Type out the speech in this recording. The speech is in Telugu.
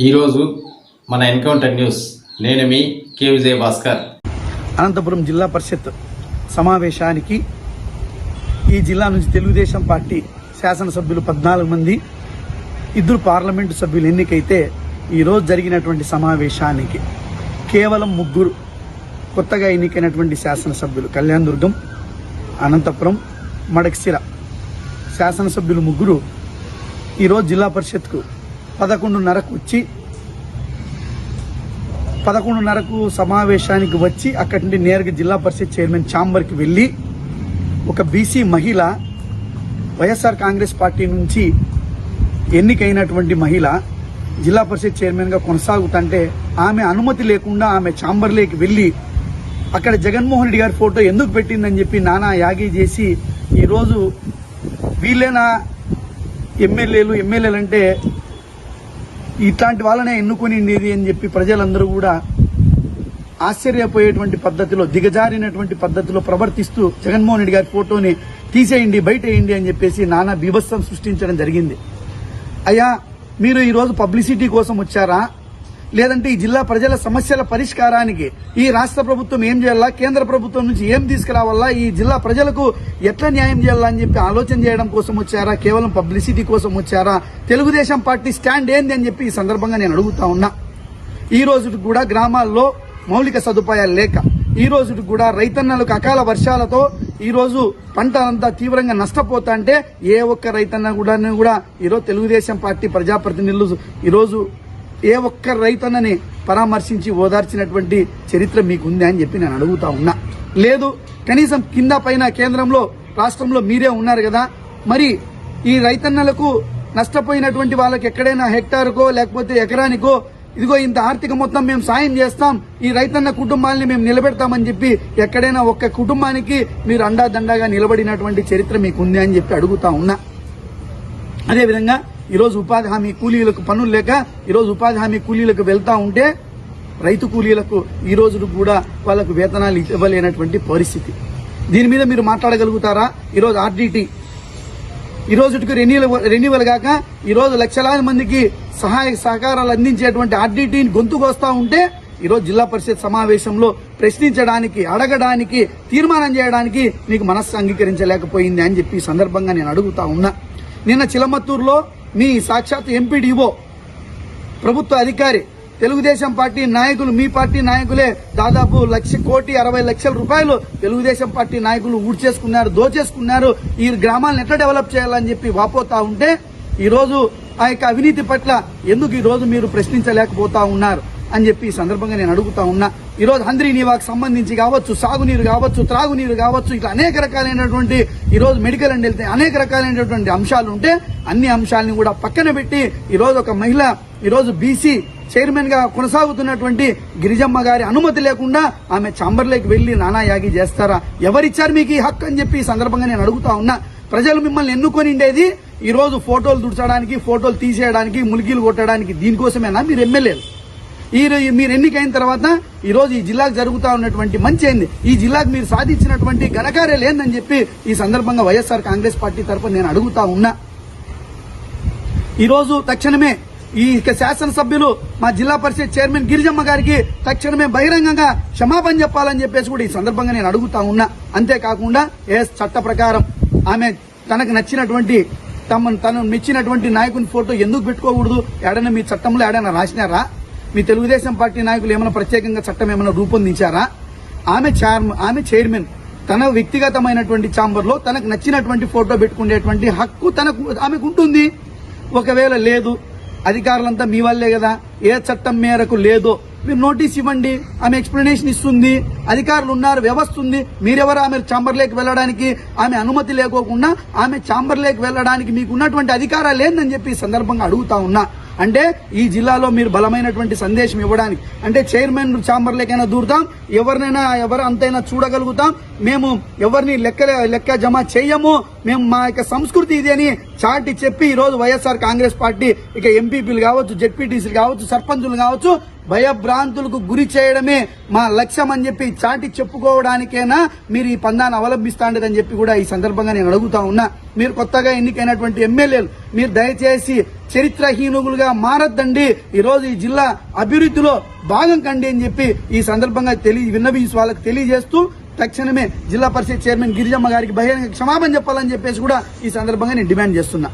ఈరోజు మన ఎన్కౌంటర్ న్యూస్ నేను మీ కే విజయ భాస్కర్. అనంతపురం జిల్లా పరిషత్ సమావేశానికి ఈ జిల్లా నుంచి తెలుగుదేశం పార్టీ శాసనసభ్యులు 14 మంది, 2 పార్లమెంటు సభ్యులు ఎన్నికైతే ఈరోజు జరిగినటువంటి సమావేశానికి కేవలం 3 కొత్తగా ఎన్నికైనటువంటి శాసనసభ్యులు కళ్యాణదుర్గం, అనంతపురం, మడక్సిర శాసనసభ్యులు 3 ఈరోజు జిల్లా పరిషత్కు 11:30కు వచ్చి 11:30కు సమావేశానికి వచ్చి అక్కడి నుండి నేరుగా జిల్లా పరిషత్ చైర్మన్ ఛాంబర్కి వెళ్ళి ఒక బీసీ మహిళ వైఎస్ఆర్ కాంగ్రెస్ పార్టీ నుంచి ఎన్నికైనటువంటి మహిళ జిల్లా పరిషత్ చైర్మన్గా కొనసాగుతుంటే ఆమె అనుమతి లేకుండా ఆమె ఛాంబర్లోకి వెళ్ళి అక్కడ జగన్మోహన్ రెడ్డి గారి ఫోటో ఎందుకు పెట్టిందని చెప్పి నానా యాగి చేసి ఈరోజు వీళ్ళేనా ఎమ్మెల్యేలు అంటే ఇట్లాంటి వాళ్ళనే ఎన్నుకునిండేది అని చెప్పి ప్రజలందరూ కూడా ఆశ్చర్యపోయేటువంటి పద్ధతిలో, దిగజారినటువంటి పద్ధతిలో ప్రవర్తిస్తూ జగన్మోహన్ రెడ్డి గారి ఫోటోని తీసేయండి, బయటేయండి అని చెప్పేసి నానా బీభత్సం సృష్టించడం జరిగింది. అయ్యా, మీరు ఈరోజు పబ్లిసిటీ కోసం వచ్చారా, లేదంటే ఈ జిల్లా ప్రజల సమస్యల పరిష్కారానికి ఈ రాష్ట్ర ప్రభుత్వం ఏం చేయాలా, కేంద్ర ప్రభుత్వం నుంచి ఏం తీసుకురావాలా, ఈ జిల్లా ప్రజలకు ఎట్లా న్యాయం చేయాలా అని చెప్పి ఆలోచన చేయడం కోసం వచ్చారా, కేవలం పబ్లిసిటీ కోసం వచ్చారా? తెలుగుదేశం పార్టీ స్టాండ్ ఏంది అని చెప్పి ఈ సందర్భంగా నేను అడుగుతా ఉన్నా. ఈ రోజుకి కూడా గ్రామాల్లో మౌలిక సదుపాయాలు లేక, ఈ రోజుకి కూడా రైతన్నలకు అకాల వర్షాలతో ఈ రోజు పంట అంతా తీవ్రంగా నష్టపోతా అంటే ఏ ఒక్క రైతన్న కూడా ఈరోజు తెలుగుదేశం పార్టీ ప్రజాప్రతినిధులు ఈరోజు ఏ ఒక్క రైతన్నని పరామర్శించి ఓదార్చినటువంటి చరిత్ర మీకుంది అని చెప్పి నేను అడుగుతా ఉన్నా. లేదు, కనీసం కింద పైన కేంద్రంలో రాష్ట్రంలో మీరే ఉన్నారు కదా, మరి ఈ రైతన్నలకు నష్టపోయినటువంటి వాళ్ళకి ఎక్కడైనా హెక్టార్కో లేకపోతే ఎకరానికో ఇదిగో ఇంత ఆర్థిక మొత్తం మేము సాయం చేస్తాం, ఈ రైతన్న కుటుంబాలని మేము నిలబెడతామని చెప్పి ఎక్కడైనా ఒక్క కుటుంబానికి మీరు అండాదండాగా నిలబడినటువంటి చరిత్ర మీకుంది అని చెప్పి అడుగుతా ఉన్నా. అదేవిధంగా ఈరోజు ఉపాధి హామీ కూలీలకు పనులు లేక ఈరోజు ఉపాధి హామీ కూలీలకు వెళ్తా ఉంటే రైతు కూలీలకు ఈ రోజు కూడా వాళ్ళకు వేతనాలు ఇవ్వలేనటువంటి పరిస్థితి. దీని మీద మీరు మాట్లాడగలుగుతారా? ఈరోజు ఆర్డీటీ ఈ రోజుకి రెన్యువల్ కాక ఈరోజు లక్షలాది మందికి సహాయ సహకారాలు అందించేటువంటి ఆర్డీటీని గొంతుకొస్తా ఉంటే ఈరోజు జిల్లా పరిషత్ సమావేశంలో ప్రశ్నించడానికి, అడగడానికి, తీర్మానం చేయడానికి మీకు మనస్సు అంగీకరించలేకపోయింది అని చెప్పి ఈ సందర్భంగా నేను అడుగుతా ఉన్నా. నిన్న చిలమత్తూరులో మీ సాక్షాత్ ఎంపీడీఓ ప్రభుత్వ అధికారి తెలుగుదేశం పార్టీ నాయకులు, మీ పార్టీ నాయకులే దాదాపు 1,60,00,000 రూపాయలు తెలుగుదేశం పార్టీ నాయకులు ఊడ్చేసుకున్నారు, దోచేసుకున్నారు. ఈ గ్రామాలను ఎట్లా డెవలప్ చేయాలని చెప్పి వాపోతా ఉంటే ఈరోజు ఆ యొక్క అవినీతి పట్ల ఎందుకు ఈరోజు మీరు ప్రశ్నించలేకపోతా ఉన్నారు అని చెప్పి ఈ సందర్భంగా నేను అడుగుతా ఉన్నా. ఈరోజు హంద్రీ నీవాకు సంబంధించి కావచ్చు, సాగునీరు కావచ్చు, త్రాగునీరు కావచ్చు, ఇట్లా అనేక రకాలైనటువంటి ఈరోజు మెడికల్ అండ్ హెల్త్ అనేక రకాలైనటువంటి అంశాలు ఉంటే అన్ని అంశాలను కూడా పక్కన పెట్టి ఈరోజు ఒక మహిళ ఈరోజు బీసీ చైర్మన్ గా కొనసాగుతున్నటువంటి గిరిజమ్మ గారి అనుమతి లేకుండా ఆమె ఛాంబర్లోకి వెళ్లి నానా యాగి చేస్తారా? ఎవరిచ్చారు మీకు ఈ హక్కు అని చెప్పి ఈ సందర్భంగా నేను అడుగుతా ఉన్నా. ప్రజలు మిమ్మల్ని ఎన్నుకొనిండేది ఈరోజు ఫోటోలు దుడ్చడానికి, ఫోటోలు తీసేయడానికి, ములికీలు కొట్టడానికి, దీనికోసమేనా మీరు ఎమ్మెల్యేలు? మీరు ఎన్నికైన తర్వాత ఈరోజు ఈ జిల్లాకు జరుగుతా ఉన్నటువంటి మంచి ఏంది, ఈ జిల్లాకు మీరు సాధించినటువంటి ఘనకార్యాలు ఏందని చెప్పి ఈ సందర్భంగా వైఎస్ఆర్ కాంగ్రెస్ పార్టీ తరఫున నేను అడుగుతా ఉన్నా. ఈరోజు తక్షణమే ఈ శాసనసభ్యులు మా జిల్లా పరిషత్ చైర్మన్ గిరిజమ్మ గారికి తక్షణమే బహిరంగంగా క్షమాపణ చెప్పాలని చెప్పేసి కూడా ఈ సందర్భంగా నేను అడుగుతా ఉన్నా. అంతేకాకుండా చట్ట ప్రకారం ఆమె తనకు నచ్చినటువంటి తను మెచ్చినటువంటి నాయకుని ఫోటో ఎందుకు పెట్టుకోకూడదు? ఏడైనా మీ చట్టంలో ఏడైనా రాసినారా? మీ తెలుగుదేశం పార్టీ నాయకులు ఏమైనా ప్రత్యేకంగా చట్టం ఏమైనా రూపొందించారా? ఆమె చైర్మన్ తన వ్యక్తిగతమైనటువంటి ఛాంబర్లో తనకు నచ్చినటువంటి ఫోటో పెట్టుకునేటువంటి హక్కు ఆమెకు ఉంటుంది. ఒకవేళ లేదు, అధికారులంతా మీ వాళ్ళే కదా, ఏ చట్టం మేరకు లేదో మీరు నోటీస్ ఇవ్వండి, ఆమె ఎక్స్ప్లెనేషన్ ఇస్తుంది, అధికారులు ఉన్నారు, వ్యవస్థ ఉంది. మీరెవరు ఆమె ఛాంబర్లోకి వెళ్ళడానికి, ఆమె అనుమతి లేకోకుండా ఆమె ఛాంబర్లోకి వెళ్ళడానికి మీకు ఉన్నటువంటి అధికారాలు ఏందని చెప్పి ఈ సందర్భంగా అడుగుతా ఉన్నా. అంటే ఈ జిల్లాలో మీరు బలమైనటువంటి సందేశం ఇవ్వడానికి, అంటే చైర్మన్ ఛాంబర్లకైనా దూరుతాం, ఎవరు అంతైనా చూడగలుగుతాం, మేము ఎవరిని లెక్క జమ చేయము, మేము మా యొక్క సంస్కృతి ఇది అని చాటి చెప్పి ఈ రోజు వైఎస్ఆర్ కాంగ్రెస్ పార్టీ ఇక ఎంపీపీలు కావచ్చు, జెడ్పీటీసీలు కావచ్చు, సర్పంచులు కావచ్చు భయభ్రాంతులకు గురి చేయడమే మా లక్ష్యం అని చెప్పి చాటి చెప్పుకోవడానికైనా మీరు ఈ పందాన్ని అవలంబిస్తాండదని చెప్పి కూడా ఈ సందర్భంగా నేను అడుగుతా ఉన్నా. మీరు కొత్తగా ఎన్నికైనటువంటి ఎమ్మెల్యేలు మీరు దయచేసి చరిత్రహీనులుగా మారద్దండి, ఈ రోజు ఈ జిల్లా అభివృద్ధిలో భాగం కండి అని చెప్పి ఈ సందర్భంగా విన్నవించి వాళ్ళకి తెలియజేస్తూ తక్షణమే జిల్లా పరిషత్ చైర్మన్ గిరిజమ్మ గారికి బహిరంగ క్షమాపణ చెప్పాలని చెప్పేసి కూడా ఈ సందర్భంగా నేను డిమాండ్ చేస్తున్నా.